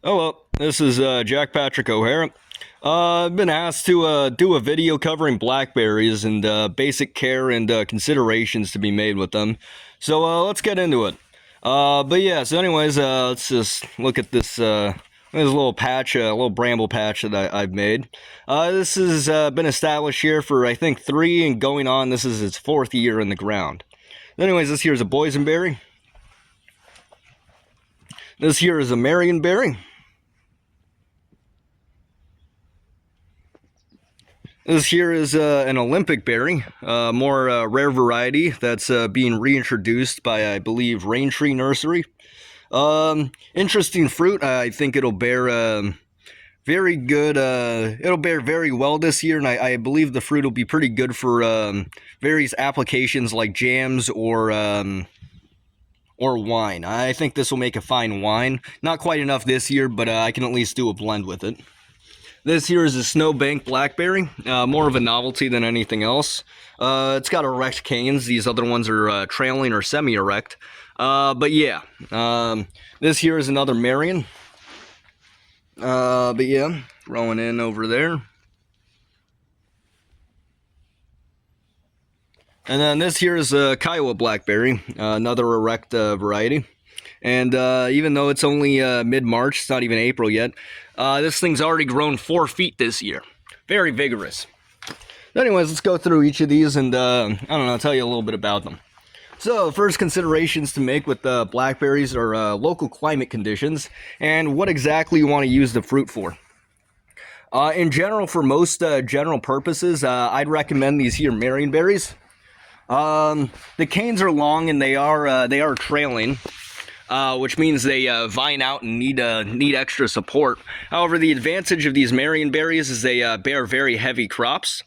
Hello, this is Jack Patrick O'Hara. I've been asked to do a video covering blackberries and basic care and considerations to be made with them. So let's get into it. But yeah, so anyways, let's just look at this little patch, a little bramble patch that I've made. This has been established here for I think 3 and going on. This is its 4th year in the ground. Anyways, this here is a boysenberry. This here is a marionberry. This here is an Olympic berry, more rare variety that's being reintroduced by, I believe, Rain Tree Nursery. Interesting fruit. I think it'll bear very good. It'll bear very well this year, and I believe the fruit will be pretty good for various applications like jams or wine. I think this will make a fine wine. Not quite enough this year, but I can at least do a blend with it. This here is a snowbank blackberry, more of a novelty than anything else. It's got erect canes. These other ones are trailing or semi-erect. But yeah, this here is another Marion. But yeah, throwing in over there. And then this here is a Kiowa blackberry, another erect variety. And even though it's only mid-March, it's not even April yet, this thing's already grown 4 feet this year. Very vigorous. Anyways, let's go through each of these and, I don't know, tell you a little bit about them. So, first considerations to make with blackberries are local climate conditions and what exactly you want to use the fruit for. In general, for most general purposes, I'd recommend these here marionberries. The canes are long and they are trailing. Which means they vine out and need extra support. However, the advantage of these marionberries is they bear very heavy crops,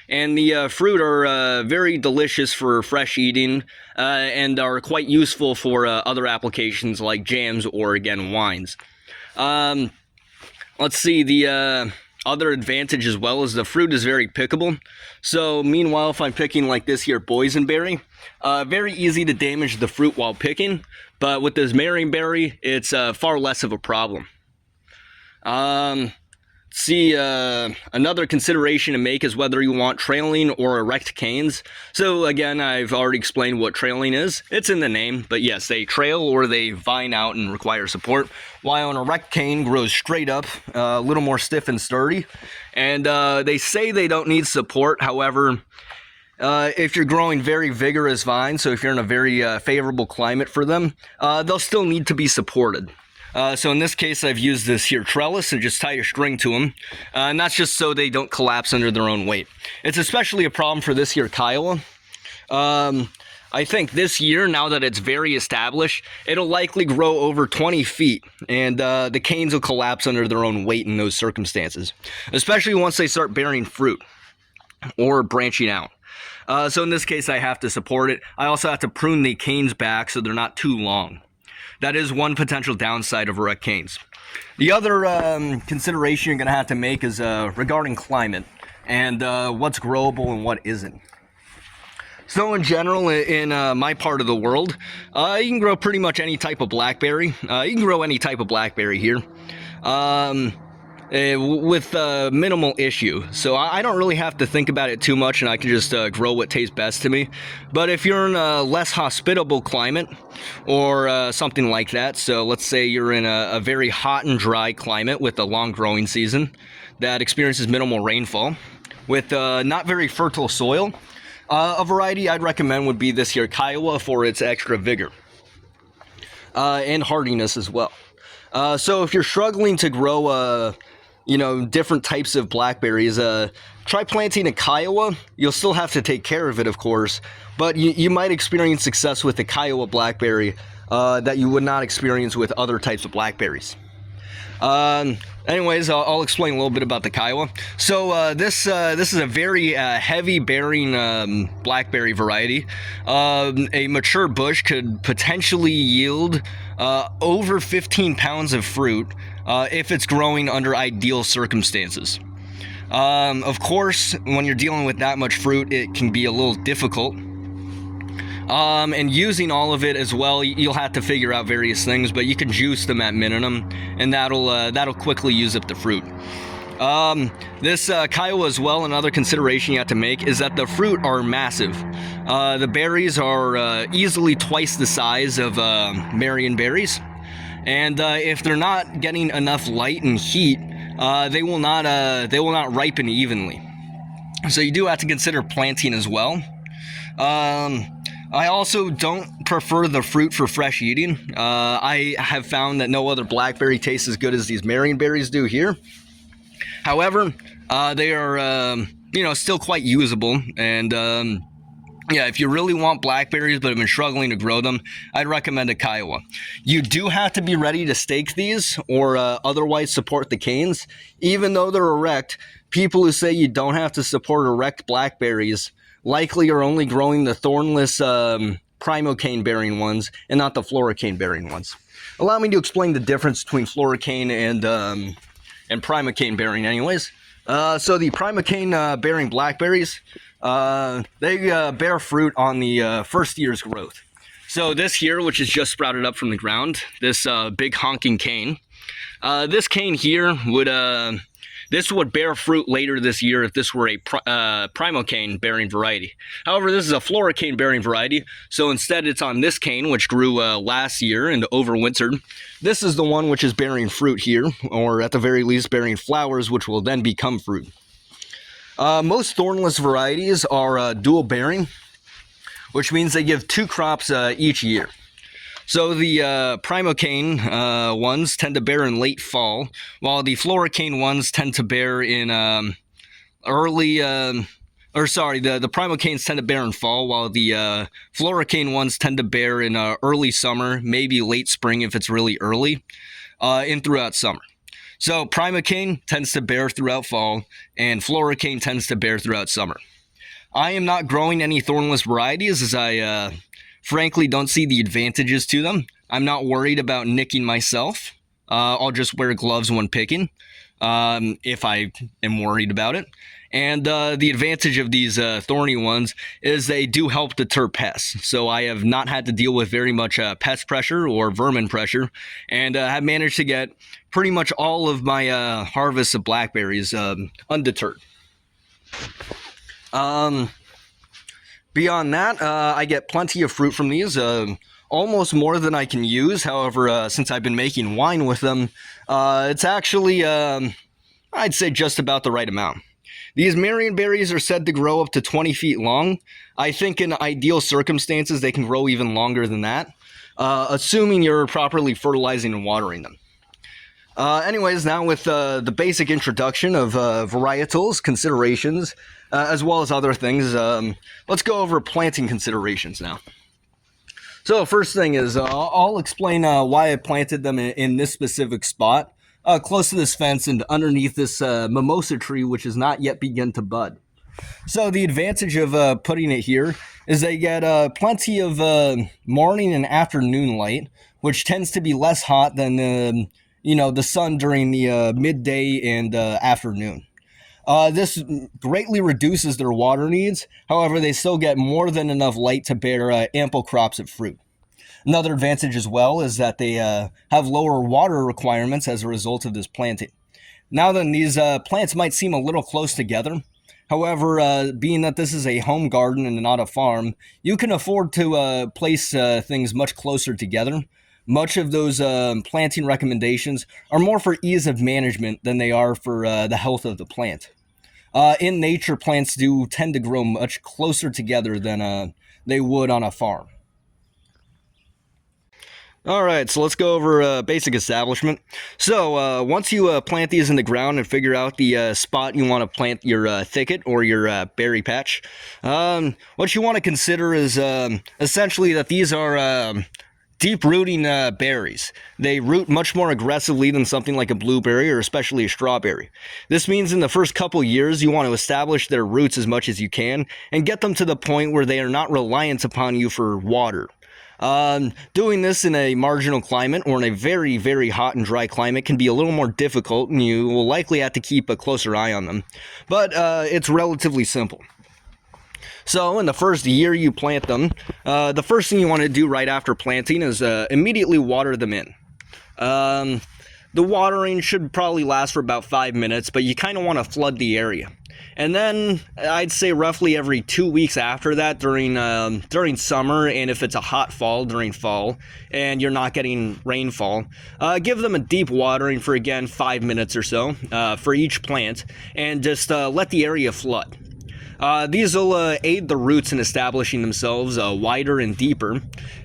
and the fruit are very delicious for fresh eating and are quite useful for other applications like jams or, again, wines. Let's see, the other advantage as well is the fruit is very pickable. So, meanwhile, if I'm picking like this here boysenberry, very easy to damage the fruit while picking, but with this marionberry, it's far less of a problem. Another consideration to make is whether you want trailing or erect canes. So again, I've already explained what trailing is. It's in the name, but yes, they trail or they vine out and require support, while an erect cane grows straight up, a little more stiff and sturdy. And they say they don't need support. However, if you're growing very vigorous vines, so if you're in a very favorable climate for them, they'll still need to be supported. So in this case, I've used this here trellis and just tie a string to them, and that's just so they don't collapse under their own weight. It's especially a problem for this here Kiowa. I think this year, now that it's very established, it'll likely grow over 20 feet, and the canes will collapse under their own weight in those circumstances, especially once they start bearing fruit or branching out. So in this case, I have to support it. I also have to prune the canes back so they're not too long. That is one potential downside of erect canes. The other consideration you're going to have to make is regarding climate and what's growable and what isn't. So in general, in my part of the world, you can grow pretty much any type of blackberry. You can grow any type of blackberry here. With minimal issue. So I don't really have to think about it too much, and I can just grow what tastes best to me. But if you're in a less hospitable climate or something like that, so let's say you're in a very hot and dry climate with a long growing season that experiences minimal rainfall with not very fertile soil, a variety I'd recommend would be this here Kiowa for its extra vigor and hardiness as well. So if you're struggling to grow different types of blackberries, try planting a Kiowa. You'll still have to take care of it, of course, but you might experience success with the Kiowa blackberry that you would not experience with other types of blackberries. Anyways, I'll explain a little bit about the Kiowa. So this is a very heavy bearing blackberry variety. A mature bush could potentially yield over 15 pounds of fruit if it's growing under ideal circumstances. Of course, when you're dealing with that much fruit, it can be a little difficult. And using all of it as well, you'll have to figure out various things, but you can juice them at minimum, and that'll quickly use up the fruit. This Kiowa as well, another consideration you have to make is that the fruit are massive. The berries are easily twice the size of Marion berries, and if they're not getting enough light and heat, they will not ripen evenly. So you do have to consider planting as well. I also don't prefer the fruit for fresh eating. I have found that no other blackberry tastes as good as these Marion berries do here. However, they are, still quite usable. And yeah, if you really want blackberries but have been struggling to grow them, I'd recommend a Kiowa. You do have to be ready to stake these or otherwise support the canes. Even though they're erect, people who say you don't have to support erect blackberries likely are only growing the thornless primocane bearing ones and not the floricane bearing ones. Allow me to explain the difference between floricane and primocane bearing anyways. So the primocane bearing blackberries, they bear fruit on the first year's growth. So this here, which is just sprouted up from the ground, this big honking cane, this cane here would bear fruit later this year if this were a primocane bearing variety. However, this is a floricane bearing variety, so instead it's on this cane, which grew last year and overwintered. This is the one which is bearing fruit here, or at the very least bearing flowers, which will then become fruit. Most thornless varieties are dual bearing, which means they give 2 crops each year. So the primocane ones tend to bear in late fall, while the floricane ones tend to bear in the primocanes tend to bear in fall, while the floricane ones tend to bear in early summer, maybe late spring if it's really early, and throughout summer. So primocane tends to bear throughout fall, and floricane tends to bear throughout summer. I am not growing any thornless varieties as I frankly don't see the advantages to them. I'm not worried about nicking myself. I'll just wear gloves when picking if I am worried about it. And the advantage of these thorny ones is they do help deter pests. So I have not had to deal with very much pest pressure or vermin pressure, and have managed to get pretty much all of my harvests of blackberries undeterred. Beyond that, I get plenty of fruit from these, almost more than I can use. However, since I've been making wine with them, it's actually, I'd say, just about the right amount. These Marion berries are said to grow up to 20 feet long. I think in ideal circumstances, they can grow even longer than that, assuming you're properly fertilizing and watering them. Anyways, now with the basic introduction of varietals, considerations, as well as other things, let's go over planting considerations now. So first thing is, I'll explain why I planted them in this specific spot, close to this fence and underneath this mimosa tree, which has not yet begun to bud. So the advantage of putting it here is they get plenty of morning and afternoon light, which tends to be less hot than the sun during the midday and afternoon. This greatly reduces their water needs. However, they still get more than enough light to bear ample crops of fruit. Another advantage as well is that they have lower water requirements as a result of this planting. Now then, these plants might seem a little close together. However, being that this is a home garden and not a farm, you can afford to place things much closer together. Much of those planting recommendations are more for ease of management than they are for the health of the plant. In nature, plants do tend to grow much closer together than they would on a farm. All right, so let's go over basic establishment. So once you plant these in the ground and figure out the spot you want to plant your thicket or your berry patch, what you want to consider is essentially that these are deep-rooting berries. They root much more aggressively than something like a blueberry or especially a strawberry. This means in the first couple years, you want to establish their roots as much as you can and get them to the point where they are not reliant upon you for water. Doing this in a marginal climate or in a very, very hot and dry climate can be a little more difficult, and you will likely have to keep a closer eye on them. But it's relatively simple. So in the first year you plant them, the first thing you want to do right after planting is immediately water them in. The watering should probably last for about 5 minutes, but you kind of want to flood the area. And then I'd say roughly every 2 weeks after that, during summer, and if it's a hot fall, during fall, and you're not getting rainfall, give them a deep watering for, again, 5 minutes or so for each plant, and just let the area flood. These will aid the roots in establishing themselves wider and deeper,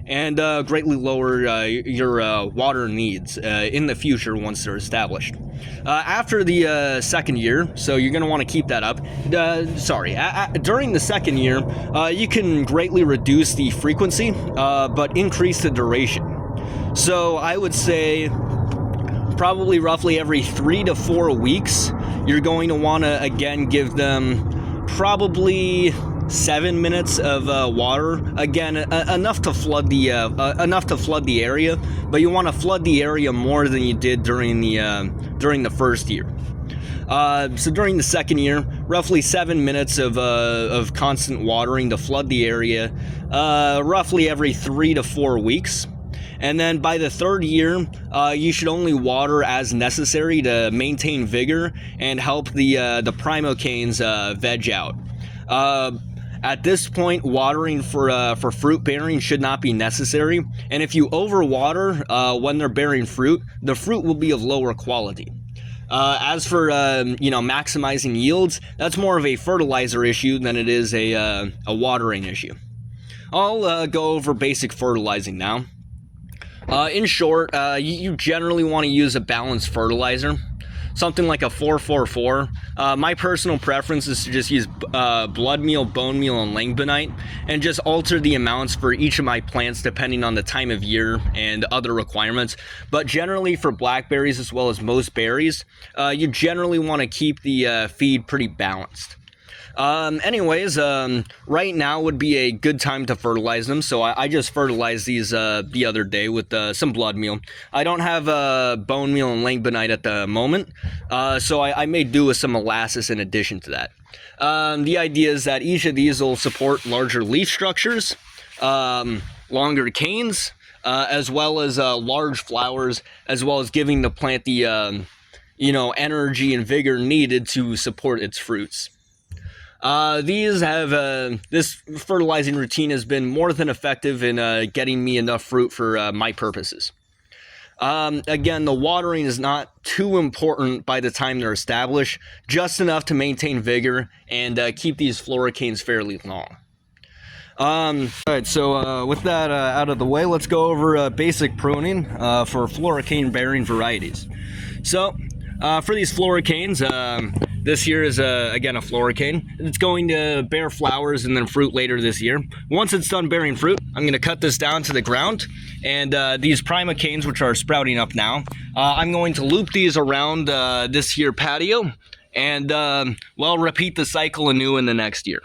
and greatly lower your water needs in the future once they're established. After the second year, so you're going to want to keep that up. During the second year, you can greatly reduce the frequency, but increase the duration. So I would say probably roughly every 3 to 4 weeks, you're going to want to again give them probably 7 minutes of water, again enough to flood the area, but you want to flood the area more than you did during the first year. So during the second year, roughly 7 minutes of constant watering to flood the area, roughly every 3 to 4 weeks. And then by the third year, you should only water as necessary to maintain vigor and help the primocanes veg out. At this point, watering for fruit bearing should not be necessary. And if you overwater when they're bearing fruit, the fruit will be of lower quality. As for maximizing yields, that's more of a fertilizer issue than it is a watering issue. I'll go over basic fertilizing now. In short, you generally want to use a balanced fertilizer, something like a 4-4-4. My personal preference is to just use blood meal, bone meal, and langbonite, and just alter the amounts for each of my plants depending on the time of year and other requirements. But generally for blackberries as well as most berries, you generally want to keep the feed pretty balanced. Right now would be a good time to fertilize them, so I just fertilized these the other day with some blood meal. I don't have bone meal and langbonite at the moment, so I may do with some molasses in addition to that. The idea is that each of these will support larger leaf structures, longer canes, as well as large flowers, as well as giving the plant the energy and vigor needed to support its fruits. This fertilizing routine has been more than effective in getting me enough fruit for my purposes. Again, the watering is not too important by the time they're established, just enough to maintain vigor and keep these floricanes fairly long. Alright, so with that out of the way, let's go over basic pruning for floricane bearing varieties. So, for these floricanes, this here is again a floricane. It's going to bear flowers and then fruit later this year. Once it's done bearing fruit, I'm going to cut this down to the ground, and these primocanes, which are sprouting up now, I'm going to loop these around this here patio, and repeat the cycle anew in the next year.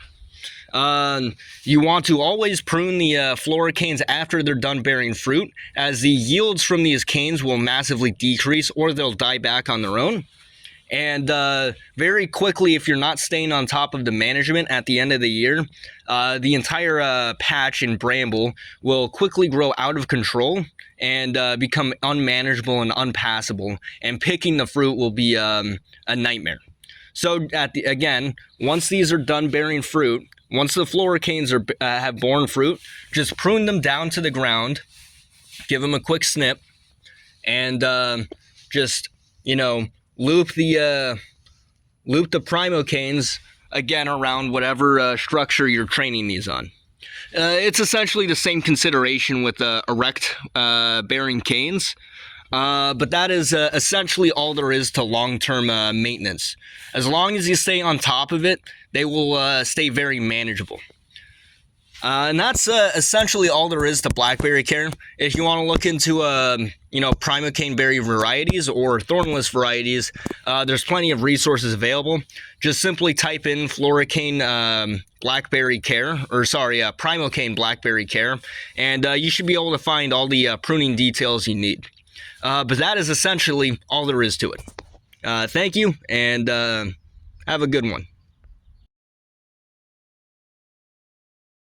You want to always prune the floricanes after they're done bearing fruit, as the yields from these canes will massively decrease or they'll die back on their own. And very quickly, if you're not staying on top of the management at the end of the year, the entire patch and bramble will quickly grow out of control and become unmanageable and unpassable, and picking the fruit will be a nightmare. So once these are done bearing fruit, once the floricanes have borne fruit, just prune them down to the ground, give them a quick snip, and loop the primocanes again around whatever structure you're training these on. It's essentially the same consideration with erect bearing canes, but that is essentially all there is to long-term maintenance. As long as you stay on top of it, they will stay very manageable. And that's essentially all there is to blackberry care. If you want to look into primocane berry varieties or thornless varieties, there's plenty of resources available. Just simply type in floricane blackberry care, primocane blackberry care, and you should be able to find all the pruning details you need. But that is essentially all there is to it. Thank you, and have a good one.